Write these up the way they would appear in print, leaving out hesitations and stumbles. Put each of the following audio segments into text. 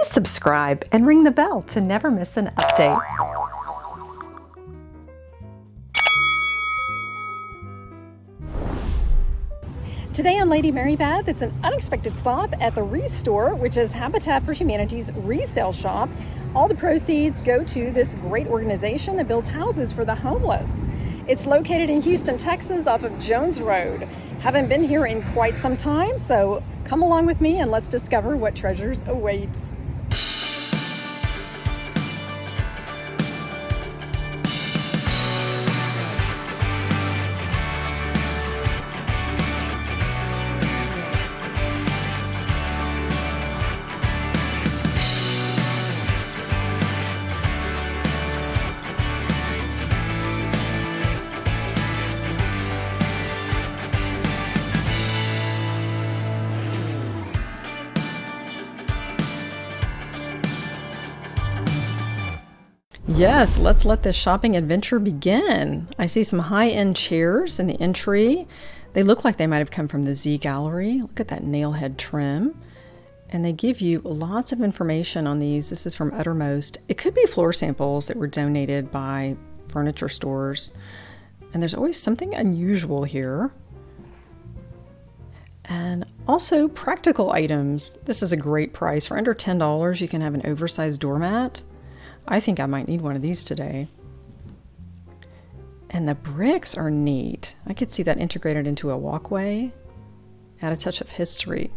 Please subscribe and ring the bell to never miss an update. Today on Lady Mary Beth, it's an unexpected stop at the ReStore, which is Habitat for Humanity's resale shop. All the proceeds go to this great organization that builds houses for the homeless. It's located in Houston, Texas, off of Jones Road. Haven't been here in quite some time, so come along with me and let's discover what treasures await. Yes, let's let this shopping adventure begin. I see some high-end chairs in the entry. They look like they might have come from the Z Gallery. Look at that nail head trim. And they give you lots of information on these. This is from Uttermost. It could be floor samples that were donated by furniture stores. And there's always something unusual here. And also practical items. This is a great price. For under $10, you can have an oversized doormat. I think I might need one of these today. And the bricks are neat. I could see that integrated into a walkway. Add a touch of history.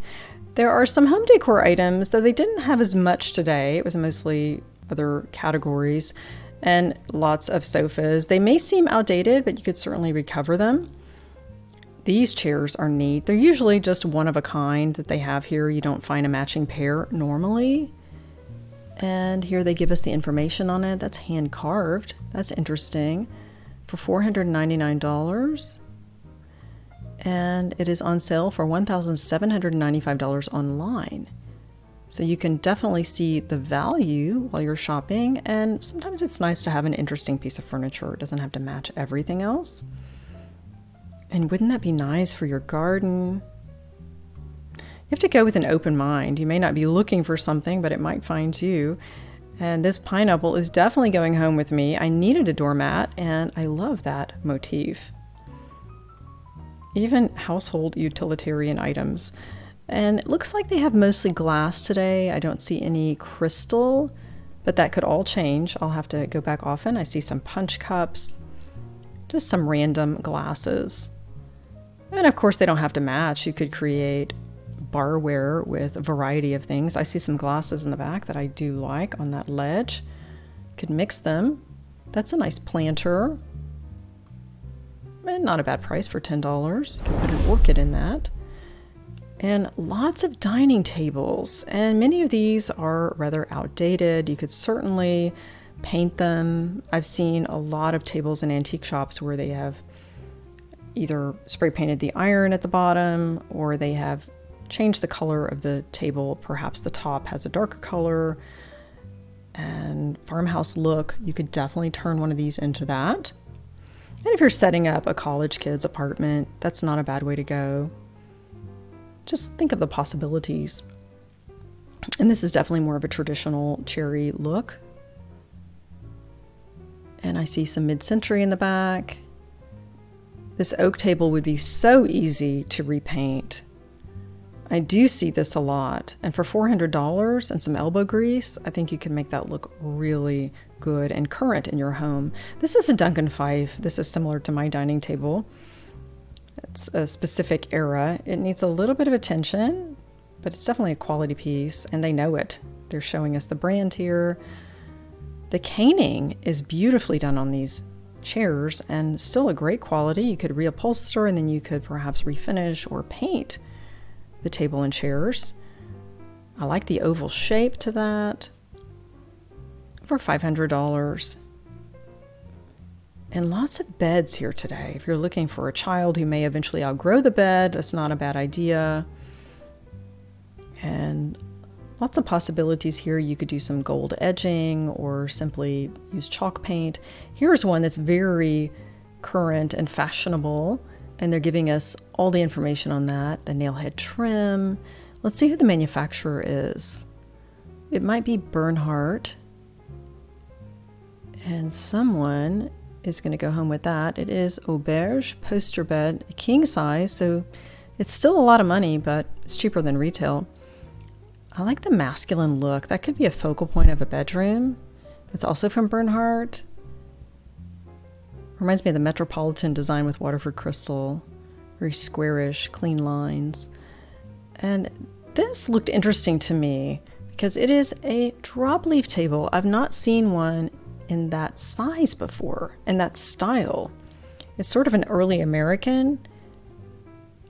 There are some home decor items, though they didn't have as much today. It was mostly other categories and lots of sofas. They may seem outdated, but you could certainly recover them. These chairs are neat. They're usually just one of a kind that they have here. You don't find a matching pair normally. And here they give us the information on it. That's hand carved. That's interesting. For $499. And it is on sale for $1,795 online. So you can definitely see the value while you're shopping. And sometimes it's nice to have an interesting piece of furniture. It doesn't have to match everything else. And wouldn't that be nice for your garden? You have to go with an open mind. You may not be looking for something, but it might find you. And this pineapple is definitely going home with me. I needed a doormat, and I love that motif. Even household utilitarian items. And it looks like they have mostly glass today. I don't see any crystal, but that could all change. I'll have to go back often. I see some punch cups, just some random glasses. And of course, they don't have to match. You could create barware with a variety of things. I see some glasses in the back that I do like on that ledge. Could mix them. That's a nice planter. And not a bad price for $10. Could put an orchid in that. And lots of dining tables. And many of these are rather outdated. You could certainly paint them. I've seen a lot of tables in antique shops where they have either spray painted the iron at the bottom, or they have changed the color of the table. Perhaps the top has a darker color and farmhouse look. You could definitely turn one of these into that. And if you're setting up a college kid's apartment, that's not a bad way to go. Just think of the possibilities. And this is definitely more of a traditional cherry look. And I see some mid-century in the back. This oak table would be so easy to repaint. I do see this a lot, and for $400 and some elbow grease, I think you can make that look really good and current in your home. This is a Duncan Fife. This is similar to my dining table. It's a specific era. It needs a little bit of attention, but it's definitely a quality piece, and they know it. They're showing us the brand here. The caning is beautifully done on these chairs and still a great quality. You could reupholster, and then you could perhaps refinish or paint the table and chairs. I like the oval shape to that for $500. And lots of beds here today. If you're looking for a child who may eventually outgrow the bed, that's not a bad idea. And lots of possibilities here. You could do some gold edging or simply use chalk paint. Here's one that's very current and fashionable, and they're giving us all the information on that. The nail head trim. Let's see who the manufacturer is. It might be Bernhardt. And someone is going to go home with that. It is Auberge poster bed, king size, so it's still a lot of money, but it's cheaper than retail. I like the masculine look. That could be a focal point of a bedroom. It's also from Bernhardt. Reminds me of the Metropolitan design with Waterford crystal. Very squarish, clean lines. And this looked interesting to me because it is a drop leaf table. I've not seen one in that size before, in that style. It's sort of an early American,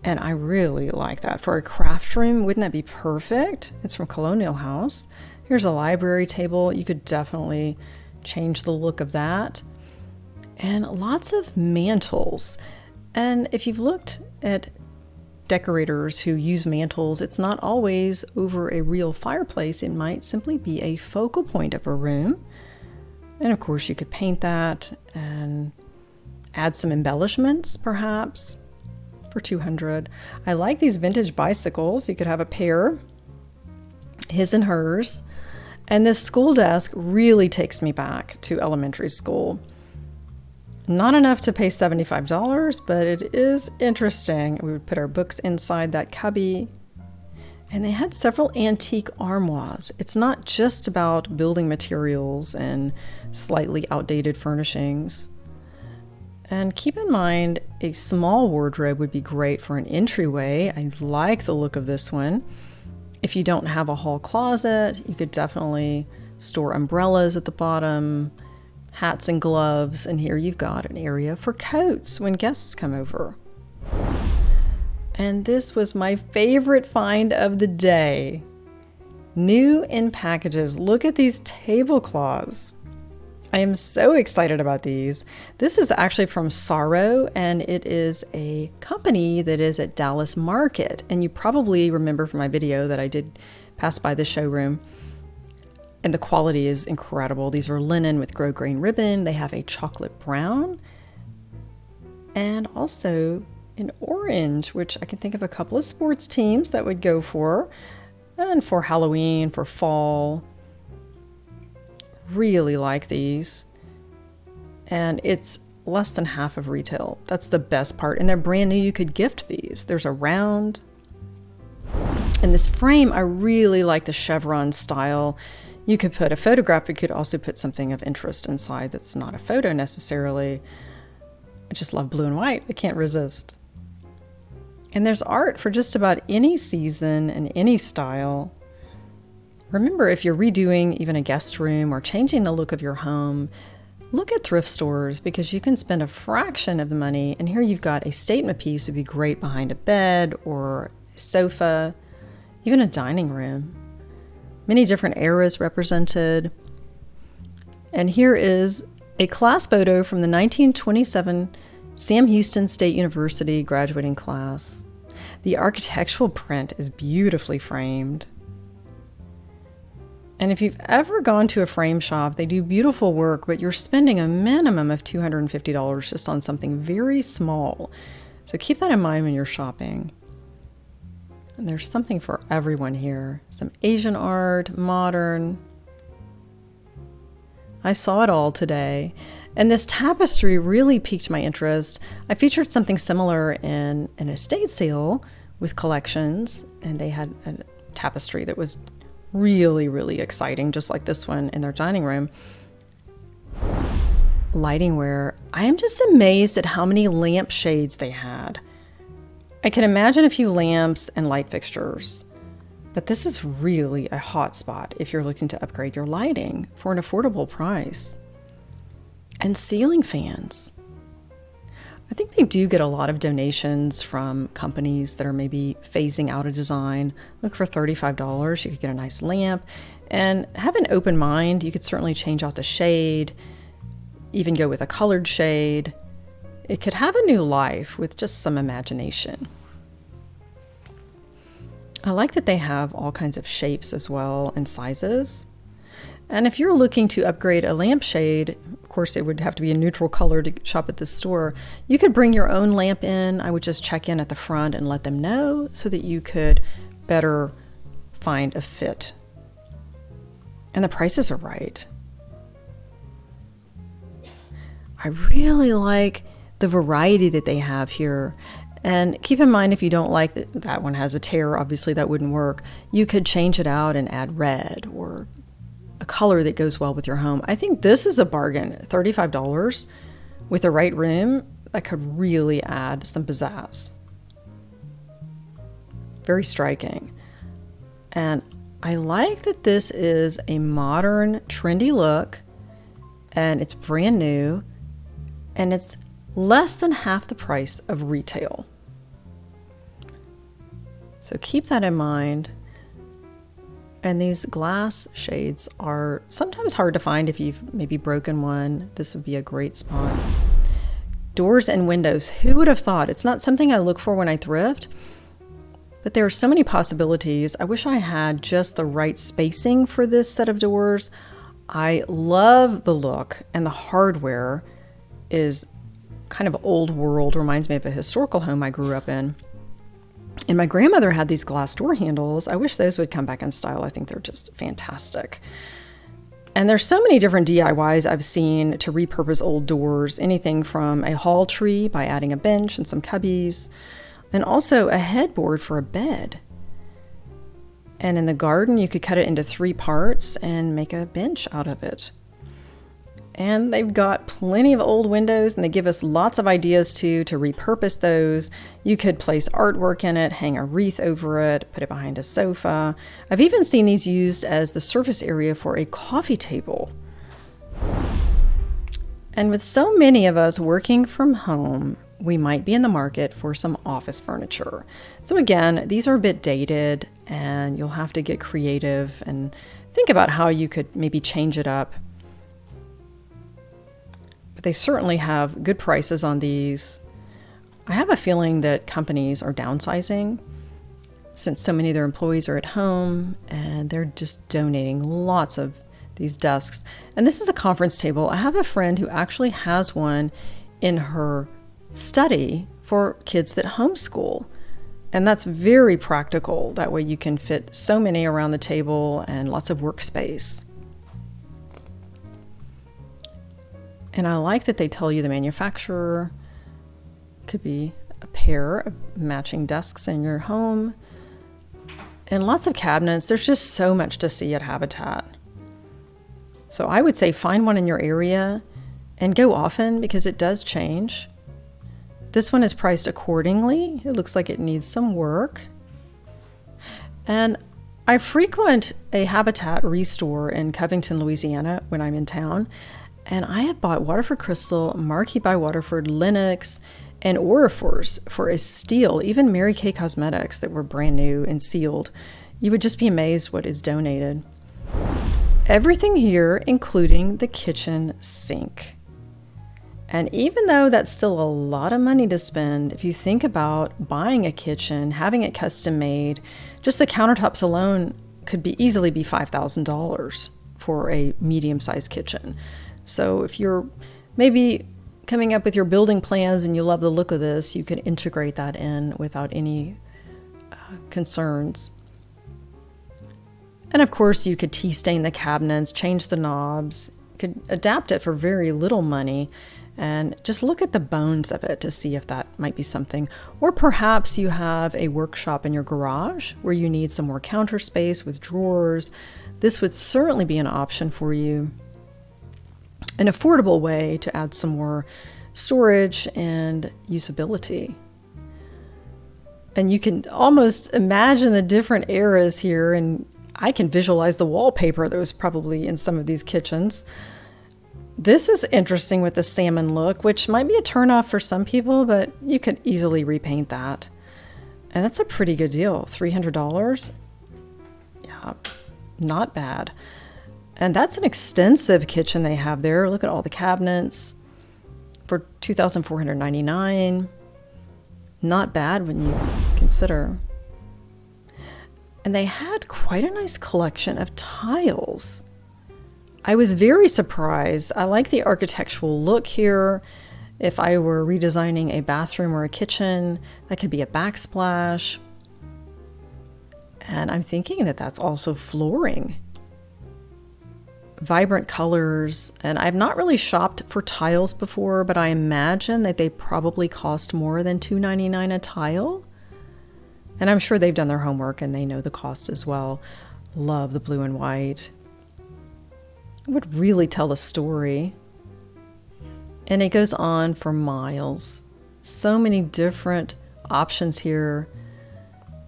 and I really like that. For a craft room, wouldn't that be perfect? It's from Colonial House. Here's a library table. You could definitely change the look of that. And lots of mantles. And if you've looked at decorators who use mantles, it's not always over a real fireplace. It might simply be a focal point of a room. And of course, you could paint that and add some embellishments, perhaps, for $200. I like these vintage bicycles. You could have a pair, his and hers. And this school desk really takes me back to elementary school. Not enough to pay $75, but it is interesting. We would put our books inside that cubby. And they had several antique armoires. It's not just about building materials and slightly outdated furnishings. And keep in mind, a small wardrobe would be great for an entryway. I like the look of this one. If you don't have a hall closet, you could definitely store umbrellas at the bottom, hats and gloves, and here you've got an area for coats when guests come over. And this was my favorite find of the day. New in packages. Look at these tablecloths. I am so excited about these. This is actually from Sorrow, and it is a company that is at Dallas Market. And you probably remember from my video that I did pass by the showroom. And the quality is incredible. These are linen with grosgrain ribbon. They have a chocolate brown and also an orange, which I can think of a couple of sports teams that would go for. And for Halloween, for fall. Really like these. And it's less than half of retail. That's the best part. And they're brand new. You could gift these. There's a round. And this frame, I really like the chevron style. You could put a photograph, but you could also put something of interest inside that's not a photo necessarily. I just love blue and white. I can't resist. And there's art for just about any season and any style. Remember, if you're redoing even a guest room or changing the look of your home, look at thrift stores because you can spend a fraction of the money. And here you've got a statement piece would be great behind a bed or a sofa, even a dining room. Many different eras represented. And here is a class photo from the 1927 Sam Houston State University graduating class. The architectural print is beautifully framed. And if you've ever gone to a frame shop, they do beautiful work, but you're spending a minimum of $250 just on something very small. So keep that in mind when you're shopping. And there's something for everyone here. Some Asian art, modern. I saw it all today. And this tapestry really piqued my interest. I featured something similar in an estate sale with collections, and they had a tapestry that was really, really exciting, just like this one in their dining room. Lightingware. I am just amazed at how many lamp shades they had. I can imagine a few lamps and light fixtures, but this is really a hot spot if you're looking to upgrade your lighting for an affordable price. And ceiling fans. I think they do get a lot of donations from companies that are maybe phasing out a design. Look, for $35, you could get a nice lamp. And have an open mind. You could certainly change out the shade, even go with a colored shade. It could have a new life with just some imagination. I like that they have all kinds of shapes as well and sizes. And if you're looking to upgrade a lampshade, of course it would have to be a neutral color to shop at this store. You could bring your own lamp in. I would just check in at the front and let them know so that you could better find a fit. And the prices are right. I really like the variety that they have here. And keep in mind, if you don't like that one has a tear, obviously that wouldn't work. You could change it out and add red or a color that goes well with your home. I think this is a bargain. $35 with the right room, that could really add some pizzazz. Very striking. And I like that this is a modern, trendy look, and it's brand new, and it's less than half the price of retail. So keep that in mind. And these glass shades are sometimes hard to find if you've maybe broken one. This would be a great spot. Doors and windows. Who would have thought? It's not something I look for when I thrift, but there are so many possibilities. I wish I had just the right spacing for this set of doors. I love the look, and the hardware is kind of old world, reminds me of a historical home I grew up in. And my grandmother had these glass door handles. I wish those would come back in style. I think they're just fantastic. And there's so many different DIYs I've seen to repurpose old doors, anything from a hall tree by adding a bench and some cubbies, and also a headboard for a bed. And in the garden, you could cut it into 3 parts and make a bench out of it. And they've got plenty of old windows, and they give us lots of ideas to repurpose those. You could place artwork in it, hang a wreath over it, put it behind a sofa. I've even seen these used as the surface area for a coffee table. And with so many of us working from home, we might be in the market for some office furniture. So again, these are a bit dated, and you'll have to get creative and think about how you could maybe change it up. But they certainly have good prices on these. I have a feeling that companies are downsizing since so many of their employees are at home, and they're just donating lots of these desks. And this is a conference table. I have a friend who actually has one in her study for kids that homeschool. And that's very practical. That way you can fit so many around the table and lots of workspace. And I like that they tell you the manufacturer. Could be a pair of matching desks in your home. And lots of cabinets. There's just so much to see at Habitat. So I would say find one in your area and go often because it does change. This one is priced accordingly. It looks like it needs some work. And I frequent a Habitat ReStore in Covington, Louisiana when I'm in town. And I have bought Waterford Crystal, Marquee by Waterford, Lenox, and Orifors for a steal, even Mary Kay Cosmetics that were brand new and sealed. You would just be amazed what is donated. Everything here, including the kitchen sink. And even though that's still a lot of money to spend, if you think about buying a kitchen, having it custom made, just the countertops alone could easily be $5,000 for a medium-sized kitchen. So if you're maybe coming up with your building plans and you love the look of this, you can integrate that in without any concerns. And of course, you could tea stain the cabinets, change the knobs, you could adapt it for very little money, and just look at the bones of it to see if that might be something. Or perhaps you have a workshop in your garage where you need some more counter space with drawers. This would certainly be an option for you. An affordable way to add some more storage and usability. And you can almost imagine the different eras here, and I can visualize the wallpaper that was probably in some of these kitchens. This is interesting with the salmon look, which might be a turnoff for some people, but you could easily repaint that. And that's a pretty good deal, $300. Yeah, not bad. And that's an extensive kitchen they have there. Look at all the cabinets for $2,499. Not bad when you consider. And they had quite a nice collection of tiles. I was very surprised. I like the architectural look here. If I were redesigning a bathroom or a kitchen, that could be a backsplash. And I'm thinking that that's also flooring. vibrant colors. And I've not really shopped for tiles before, but I imagine that they probably cost more than $2.99 a tile. And I'm sure they've done their homework and they know the cost as well. Love the blue and white. It would really tell a story. And it goes on for miles. So many different options here.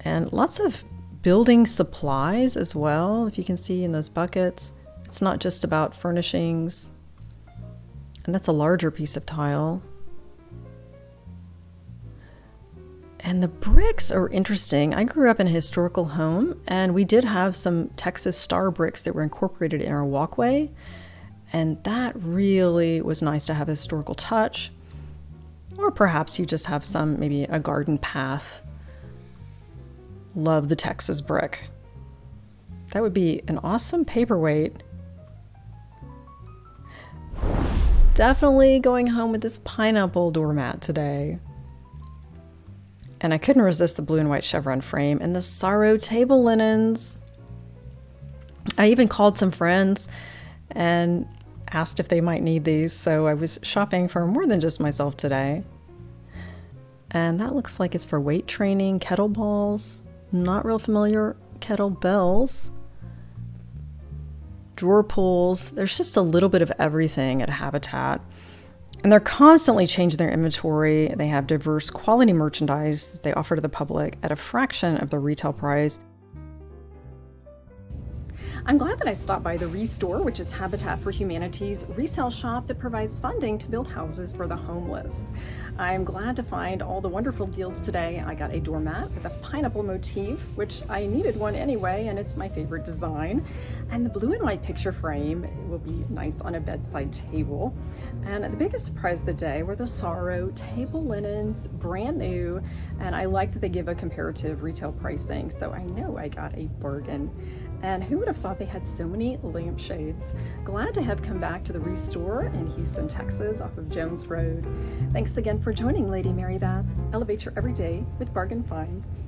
And lots of building supplies as well, if you can see in those buckets. It's not just about furnishings. And that's a larger piece of tile. And the bricks are interesting. I grew up in a historical home, and we did have some Texas star bricks that were incorporated in our walkway. And that really was nice to have a historical touch. Or perhaps you just have some, maybe a garden path. Love the Texas brick. That would be an awesome paperweight. Definitely going home with this pineapple doormat today. And I couldn't resist the blue and white chevron frame and the sorrow table linens. I even called some friends and asked if they might need these, so I was shopping for more than just myself today. And that looks like it's for weight training, kettlebells, not real familiar, kettlebells, drawer pulls. There's just a little bit of everything at Habitat. And they're constantly changing their inventory. They have diverse quality merchandise that they offer to the public at a fraction of the retail price. I'm glad that I stopped by the ReStore, which is Habitat for Humanity's resale shop that provides funding to build houses for the homeless. I'm glad to find all the wonderful deals today. I got a doormat with a pineapple motif, which I needed one anyway, and it's my favorite design. And the blue and white picture frame will be nice on a bedside table. And the biggest surprise of the day were the Sorrow table linens, brand new. And I like that they give a comparative retail pricing, so I know I got a bargain. And who would have thought they had so many lampshades? Glad to have come back to the ReStore in Houston, Texas, off of Jones Road. Thanks again for joining Lady Mary Beth. Elevate your everyday with bargain finds.